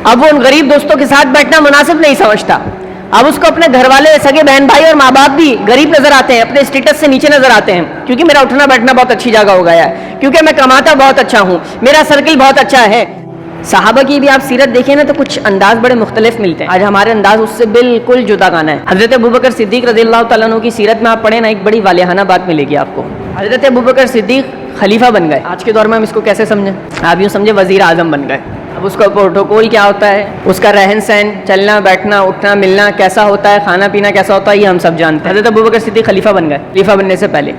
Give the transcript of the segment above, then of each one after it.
اب وہ ان غریب دوستوں کے ساتھ بیٹھنا مناسب نہیں سمجھتا. اب اس کو اپنے گھر والے, سگے بہن بھائی اور ماں باپ بھی غریب نظر آتے ہیں, اپنے اسٹیٹس سے نیچے نظر آتے ہیں, کیونکہ میرا اٹھنا بیٹھنا بہت اچھی جگہ ہو گیا ہے, کیونکہ میں کماتا بہت اچھا ہوں, میرا سرکل بہت اچھا ہے. صحابہ کی بھی آپ سیرت دیکھیں نا تو کچھ انداز بڑے مختلف ملتے ہیں. آج ہمارے انداز اس سے بالکل جدا گانا ہے. حضرت ابوبکر صدیق رضی اللہ تعالیٰ عنہ کی سیرت میں آپ پڑھیں نا, ایک بڑی والہانہ بات ملے گی آپ کو. حضرت ابوبکر صدیق خلیفہ بن گئے. آج کے دور میں ہم اس کو کیسے سمجھیں؟ آپ یوں سمجھے وزیر اعظم بن گئے. اب اس کا پروٹوکول کیا ہوتا ہے, اس کا رہن سہن, چلنا بیٹھنا اٹھنا ملنا کیسا ہوتا ہے, کھانا پینا کیسا ہوتا ہے, یہ ہم سب جانتے ہیں. حضرت ابوبکر صدیق خلیفہ بن گئے. خلیفہ بننے سے پہلے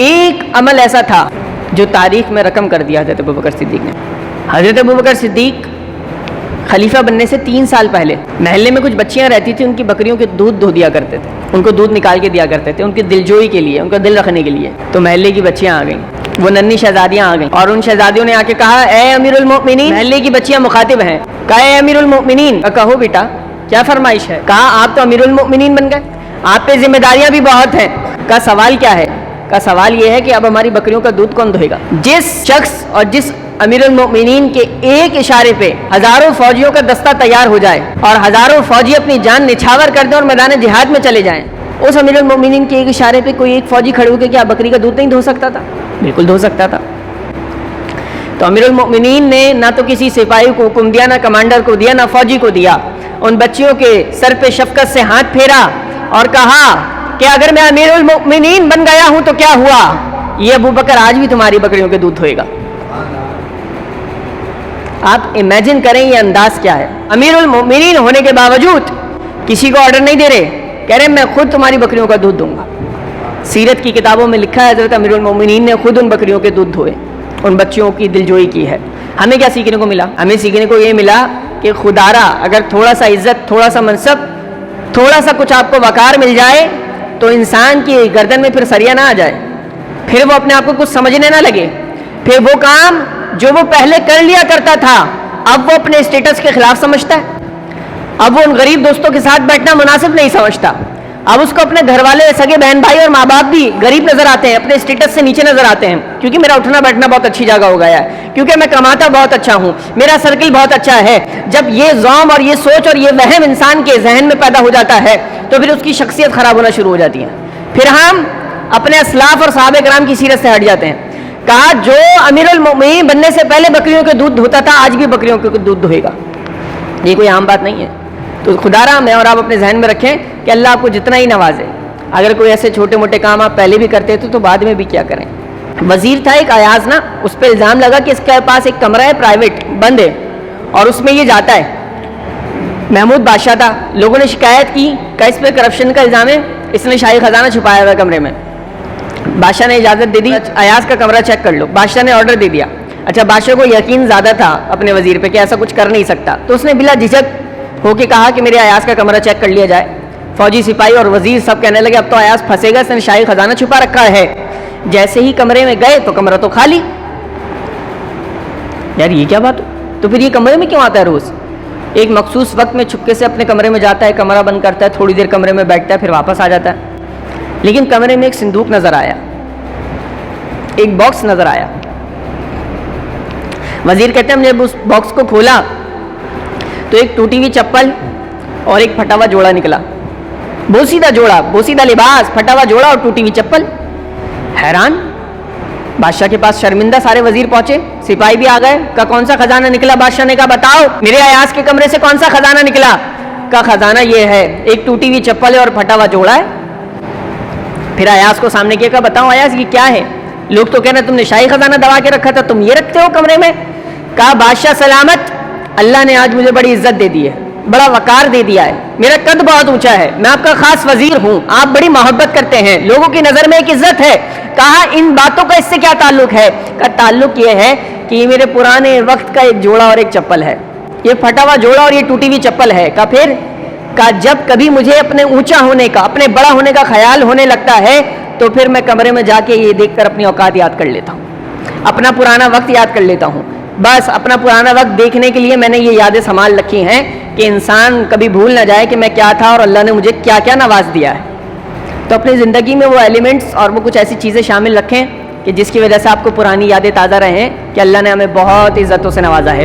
ایک عمل ایسا تھا جو تاریخ میں رقم کر دیا حضرت ابوبکر صدیق نے. حضرت ابوبکر صدیق خلیفہ بننے سے 3 سال پہلے محلے میں کچھ بچیاں رہتی تھیں, ان کی بکریوں کے دودھ دھو دیا کرتے تھے, ان کو دودھ نکال کے دیا کرتے تھے, ان کی دلجوئی کے لیے, ان کا دل رکھنے کے لیے. تو محلے کی بچیاں آ گئیں, وہ ننھی شہزادیاں آ گئیں, اور ان شہزادیوں نے آ کے کہا اے امیر المؤمنین. محلے کی بچیاں مخاطب ہیں, کہا اے امیر المؤمنین. کہو بیٹا کیا فرمائش ہے؟ کہا آپ تو امیر المؤمنین بن گئے, آپ پہ ذمہ داریاں بھی بہت ہیں. کا سوال کیا ہے؟ کا سوال یہ ہے کہ اب ہماری بکریوں کا دودھ کون دھوئے گا؟ جس شخص اور جس امیر المؤمنین کے ایک اشارے پہ ہزاروں فوجیوں کا دستہ تیار ہو جائے اور ہزاروں فوجی اپنی جان نچھاور کر دیں اور میدان جہاد میں چلے جائیں, اس امیر المؤمنین کے ایک اشارے پہ کوئی ایک فوجی کھڑے ہو کے کیا بکری کا دودھ نہیں دھو سکتا تھا؟ بالکل دھو سکتا تھا. تو امیر المؤمنین نے نہ تو کسی سپاہی کو حکم دیا, نہ کمانڈر کو دیا, نہ فوجی کو دیا. ان بچیوں کے سر پہ شفقت سے ہاتھ پھیرا اور کہا کہ اگر میں امیر المؤمنین بن گیا ہوں تو کیا ہوا, یہ ابوبکر آج بھی تمہاری بکریوں کے دودھ دھوئے گا. آپ امیجن کریں یہ انداز کیا ہے. امیر المؤمنین ہونے کے باوجود کسی کو آرڈر نہیں دے رہے, کہہ رہے میں خود تمہاری بکریوں کا دودھ دوں گا. سیرت کی کتابوں میں لکھا ہے حضرت امیر المؤمنین نے خود ان بکریوں کے دودھ دھوئے, ان بچیوں کی دلجوئی کی ہے. ہمیں کیا سیکھنے کو ملا؟ ہمیں سیکھنے کو یہ ملا کہ خدارا اگر تھوڑا سا عزت, تھوڑا سا منصب, تھوڑا سا کچھ آپ کو وقار مل جائے تو انسان کی گردن میں پھر سریا نہ آ جائے, پھر وہ اپنے آپ کو کچھ سمجھنے نہ لگے, پھر وہ کام جو وہ پہلے کر لیا کرتا تھا اب وہ اپنے اسٹیٹس کے خلاف سمجھتا ہے, اب وہ ان غریب دوستوں کے ساتھ بیٹھنا مناسب نہیں سمجھتا, اب اس کو اپنے گھر والے, سگے بہن بھائی اور ماں باپ بھی غریب نظر آتے ہیں, اپنے اسٹیٹس سے نیچے نظر آتے ہیں, کیونکہ میرا اٹھنا بیٹھنا بہت اچھی جگہ ہو گیا ہے, کیونکہ میں کماتا بہت اچھا ہوں, میرا سرکل بہت اچھا ہے. جب یہ ذوم اور یہ سوچ اور یہ وہم انسان کے ذہن میں پیدا ہو جاتا ہے تو پھر اس کی شخصیت خراب ہونا شروع ہو جاتی ہے. پھر ہم اپنے اسلاف اور صحابہ کرام کی سیرت سے ہٹ جاتے ہیں. کہا جو امیر المؤمنین بننے سے پہلے بکریوں کے دودھ دھوتا تھا آج بھی بکریوں کے دودھ دھوئے گا. یہ کوئی عام بات نہیں ہے. تو خدا را میں اور آپ اپنے ذہن میں رکھیں کہ اللہ آپ کو جتنا ہی نوازے, اگر کوئی ایسے چھوٹے موٹے کام آپ پہلے بھی کرتے تھے تو بعد میں بھی کیا کریں. وزیر تھا ایک ایاز نا, اس پہ الزام لگا کہ اس کے پاس ایک کمرہ ہے پرائیویٹ بند ہے اور اس میں یہ جاتا ہے. محمود بادشاہ تھا, لوگوں نے شکایت کی کہ اس پہ کرپشن کا الزام ہے, اس نے شاہی خزانہ چھپایا ہوا کمرے میں. بادشاہ نے اجازت دے دی, ایاز کا کمرہ چیک کر لو. بادشاہ نے آرڈر دے دیا. اچھا بادشاہ کو یقین زیادہ تھا اپنے وزیر پہ کہ ایسا کچھ کر نہیں سکتا, تو اس نے بلا جھجک ہو کے کہا کہ میرے ایاز کا کمرہ چیک کر لیا جائے. فوجی سپاہی اور وزیر سب کہنے لگے اب تو ایاز پھنسے گا, اس نے شاہی خزانہ چھپا رکھا ہے. جیسے ہی کمرے میں گئے تو کمرہ تو خالی. یار یہ کیا بات, تو پھر یہ کمرے میں کیوں آتا ہے روز؟ ایک مخصوص وقت میں چھپکے سے اپنے کمرے میں جاتا ہے, کمرہ بند کرتا ہے, تھوڑی دیر کمرے میں بیٹھتا ہے, پھر واپس آ جاتا ہے. لیکن کمرے میں ایک صندوق نظر آیا, ایک باکس نظر آیا. وزیر کہتے ہیں ہم نے اس باکس کو کھولا تو ایک ٹوٹی ہوئی چپل اور ایک پھٹا ہوا جوڑا نکلا. بوسیدہ جوڑا, بوسیدہ لباس, پھٹا ہوا جوڑا اور ٹوٹی ہوئی چپل. حیران. بادشاہ کے پاس شرمندہ سارے وزیر پہنچے, سپاہی بھی آ گئے. کا کون سا خزانہ نکلا؟ بادشاہ نے کہا بتاؤ میرے ایاز کے کمرے سے کون سا خزانہ نکلا؟ کا خزانہ یہ ہے, ایک ٹوٹی ہوئی چپل ہے اور پھٹا ہوا جوڑا ہے. پھر ایاز کو سامنے کیا, کہا بتاؤ ایاز یہ کیا ہے؟ لوگ تو کہنا تم نے شاہی خزانہ دبا کے رکھا تھا, تم یہ رکھتے ہو کمرے میں. کہا بادشاہ سلامت, اللہ نے آج مجھے بڑی عزت دے دی ہے, بڑا وقار دے دیا ہے, میرا قد بہت اونچا ہے, میں آپ کا خاص وزیر ہوں, آپ بڑی محبت کرتے ہیں, لوگوں کی نظر میں ایک عزت ہے. کہا ان باتوں کا اس سے کیا تعلق ہے؟ کا تعلق یہ ہے کہ یہ میرے پرانے وقت کا ایک جوڑا اور ایک چپل ہے, یہ پھٹا ہوا جوڑا اور یہ ٹوٹی ہوئی چپل ہے. کا پھر کا جب کبھی مجھے اپنے اونچا ہونے کا, اپنے بڑا ہونے کا خیال ہونے لگتا ہے تو پھر میں کمرے میں جا کے یہ دیکھ کر اپنی اوقات یاد کر لیتا ہوں, اپنا پرانا وقت یاد کر لیتا ہوں. بس اپنا پرانا وقت دیکھنے کے لیے میں نے یہ یادیں سنبھال رکھی ہیں کہ انسان کبھی بھول نہ جائے کہ میں کیا تھا اور اللہ نے مجھے کیا کیا نواز دیا ہے. تو اپنی زندگی میں وہ ایلیمنٹس اور وہ کچھ ایسی چیزیں شامل رکھیں کہ جس کی وجہ سے آپ کو پرانی یادیں تازہ رہیں کہ اللہ نے ہمیں بہت عزتوں سے نوازا ہے.